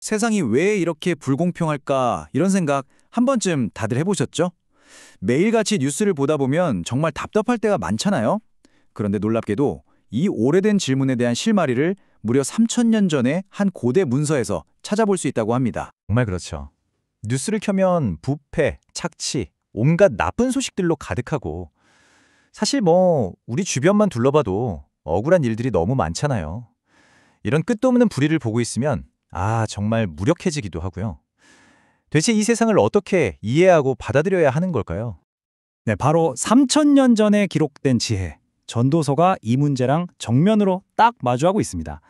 세상이 왜 이렇게 불공평할까 이런 생각 한 번쯤 다들 해보셨죠? 매일같이 뉴스를 보다 보면 정말 답답할 때가 많잖아요. 그런데 놀랍게도 이 오래된 질문에 대한 실마리를 무려 3000년 전에 한 고대 문서에서 찾아볼 수 있다고 합니다. 정말 그렇죠. 뉴스를 켜면 부패, 착취, 온갖 나쁜 소식들로 가득하고 사실 우리 주변만 둘러봐도 억울한 일들이 너무 많잖아요. 이런 끝도 없는 불의를 보고 있으면 정말 무력해지기도 하고요. 대체 이 세상을 어떻게 이해하고 받아들여야 하는 걸까요? 네, 바로 3000년 전에 기록된 지혜, 전도서가 이 문제랑 정면으로 딱 마주하고 있습니다.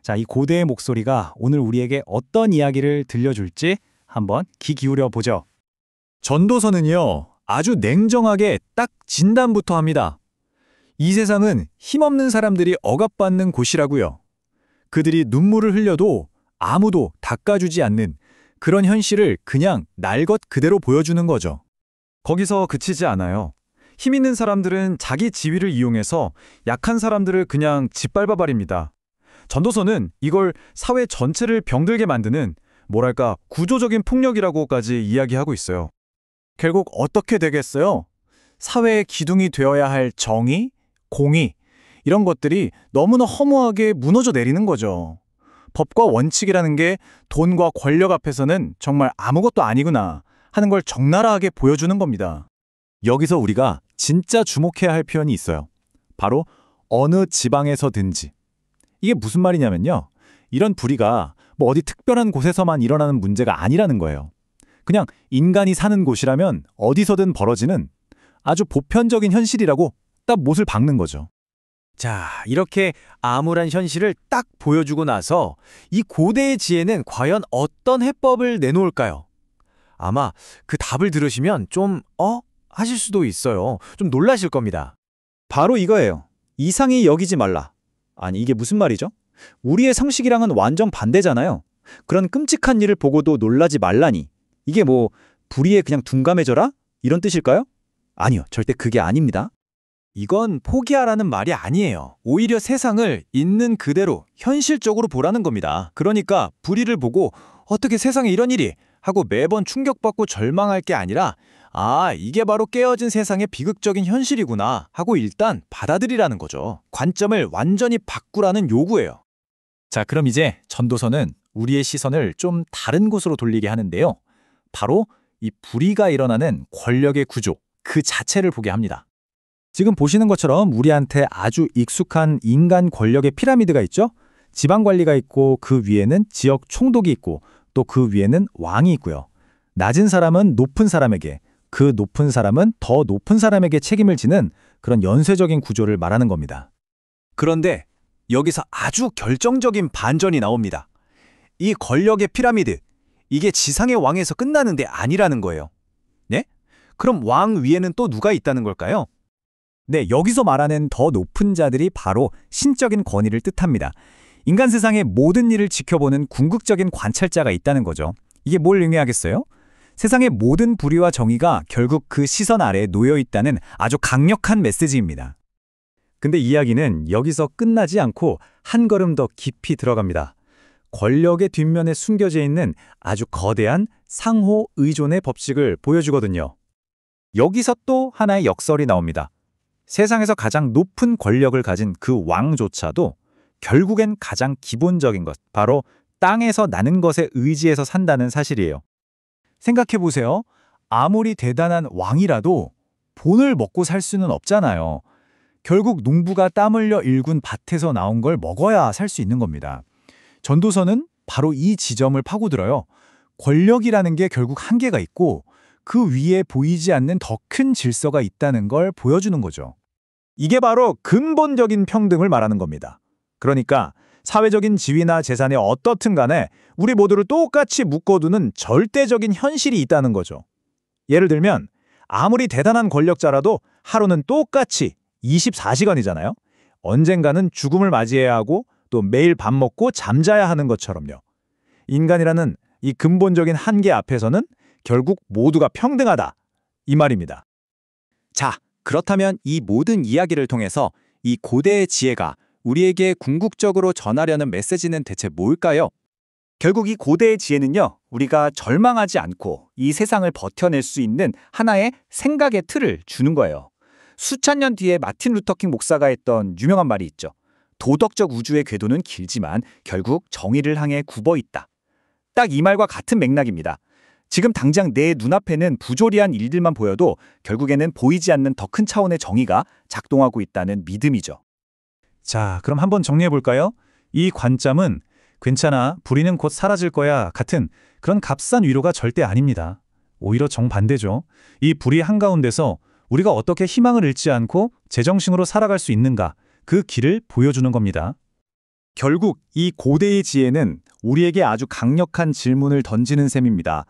자, 이 고대의 목소리가 오늘 우리에게 어떤 이야기를 들려줄지 한번 귀 기울여 보죠. 전도서는요, 아주 냉정하게 딱 진단부터 합니다. 이 세상은 힘없는 사람들이 억압받는 곳이라고요. 그들이 눈물을 흘려도 아무도 닦아주지 않는 그런 현실을 그냥 날 것 그대로 보여주는 거죠. 거기서 그치지 않아요. 힘 있는 사람들은 자기 지위를 이용해서 약한 사람들을 그냥 짓밟아 버립니다. 전도서는 이걸 사회 전체를 병들게 만드는 뭐랄까 구조적인 폭력이라고까지 이야기하고 있어요. 결국 어떻게 되겠어요? 사회의 기둥이 되어야 할 정의, 공의 이런 것들이 너무나 허무하게 무너져 내리는 거죠. 법과 원칙이라는 게 돈과 권력 앞에서는 정말 아무것도 아니구나 하는 걸 적나라하게 보여주는 겁니다. 여기서 우리가 진짜 주목해야 할 표현이 있어요. 바로 어느 지방에서든지. 이게 무슨 말이냐면요. 이런 불의가 어디 특별한 곳에서만 일어나는 문제가 아니라는 거예요. 그냥 인간이 사는 곳이라면 어디서든 벌어지는 아주 보편적인 현실이라고 딱 못을 박는 거죠. 자, 이렇게 암울한 현실을 딱 보여주고 나서 이 고대의 지혜는 과연 어떤 해법을 내놓을까요? 아마 그 답을 들으시면 좀 하실 수도 있어요. 좀 놀라실 겁니다. 바로 이거예요. 이상히 여기지 말라. 아니, 이게 무슨 말이죠? 우리의 상식이랑은 완전 반대잖아요. 그런 끔찍한 일을 보고도 놀라지 말라니. 이게 불의에 그냥 둔감해져라? 이런 뜻일까요? 아니요, 절대 그게 아닙니다. 이건 포기하라는 말이 아니에요. 오히려 세상을 있는 그대로 현실적으로 보라는 겁니다. 그러니까 불의를 보고 어떻게 세상에 이런 일이 하고 매번 충격받고 절망할 게 아니라 이게 바로 깨어진 세상의 비극적인 현실이구나 하고 일단 받아들이라는 거죠. 관점을 완전히 바꾸라는 요구예요. 자, 그럼 이제 전도서는 우리의 시선을 좀 다른 곳으로 돌리게 하는데요. 바로 이 불의가 일어나는 권력의 구조, 그 자체를 보게 합니다. 지금 보시는 것처럼 우리한테 아주 익숙한 인간 권력의 피라미드가 있죠? 지방관리가 있고 그 위에는 지역 총독이 있고 또 그 위에는 왕이 있고요. 낮은 사람은 높은 사람에게, 그 높은 사람은 더 높은 사람에게 책임을 지는 그런 연쇄적인 구조를 말하는 겁니다. 그런데 여기서 아주 결정적인 반전이 나옵니다. 이 권력의 피라미드, 이게 지상의 왕에서 끝나는 데 아니라는 거예요. 네? 그럼 왕 위에는 또 누가 있다는 걸까요? 네, 여기서 말하는 더 높은 자들이 바로 신적인 권위를 뜻합니다. 인간 세상의 모든 일을 지켜보는 궁극적인 관찰자가 있다는 거죠. 이게 뭘 의미하겠어요? 세상의 모든 불의와 정의가 결국 그 시선 아래에 놓여 있다는 아주 강력한 메시지입니다. 근데 이야기는 여기서 끝나지 않고 한 걸음 더 깊이 들어갑니다. 권력의 뒷면에 숨겨져 있는 아주 거대한 상호 의존의 법칙을 보여주거든요. 여기서 또 하나의 역설이 나옵니다. 세상에서 가장 높은 권력을 가진 그 왕조차도 결국엔 가장 기본적인 것, 바로 땅에서 나는 것에 의지해서 산다는 사실이에요. 생각해보세요. 아무리 대단한 왕이라도 본을 먹고 살 수는 없잖아요. 결국 농부가 땀 흘려 일군 밭에서 나온 걸 먹어야 살 수 있는 겁니다. 전도서는 바로 이 지점을 파고들어요. 권력이라는 게 결국 한계가 있고 그 위에 보이지 않는 더 큰 질서가 있다는 걸 보여주는 거죠. 이게 바로 근본적인 평등을 말하는 겁니다. 그러니까 사회적인 지위나 재산이 어떻든 간에 우리 모두를 똑같이 묶어두는 절대적인 현실이 있다는 거죠. 예를 들면 아무리 대단한 권력자라도 하루는 똑같이 24시간이잖아요. 언젠가는 죽음을 맞이해야 하고 또 매일 밥 먹고 잠자야 하는 것처럼요. 인간이라는 이 근본적인 한계 앞에서는 결국 모두가 평등하다. 이 말입니다. 자, 그렇다면 이 모든 이야기를 통해서 이 고대의 지혜가 우리에게 궁극적으로 전하려는 메시지는 대체 뭘까요? 결국 이 고대의 지혜는요, 우리가 절망하지 않고 이 세상을 버텨낼 수 있는 하나의 생각의 틀을 주는 거예요. 수천 년 뒤에 마틴 루터킹 목사가 했던 유명한 말이 있죠. 도덕적 우주의 궤도는 길지만 결국 정의를 향해 굽어 있다. 딱 이 말과 같은 맥락입니다. 지금 당장 내 눈앞에는 부조리한 일들만 보여도 결국에는 보이지 않는 더 큰 차원의 정의가 작동하고 있다는 믿음이죠. 자, 그럼 한번 정리해 볼까요? 이 관점은 괜찮아, 불의는 곧 사라질 거야 같은 그런 값싼 위로가 절대 아닙니다. 오히려 정반대죠. 이 불의 한가운데서 우리가 어떻게 희망을 잃지 않고 제정신으로 살아갈 수 있는가, 그 길을 보여주는 겁니다. 결국 이 고대의 지혜는 우리에게 아주 강력한 질문을 던지는 셈입니다.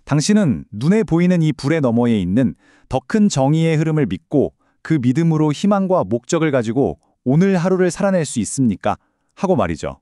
당신은 눈에 보이는 이 불의 너머에 있는 더 큰 정의의 흐름을 믿고 그 믿음으로 희망과 목적을 가지고 오늘 하루를 살아낼 수 있습니까? 하고 말이죠.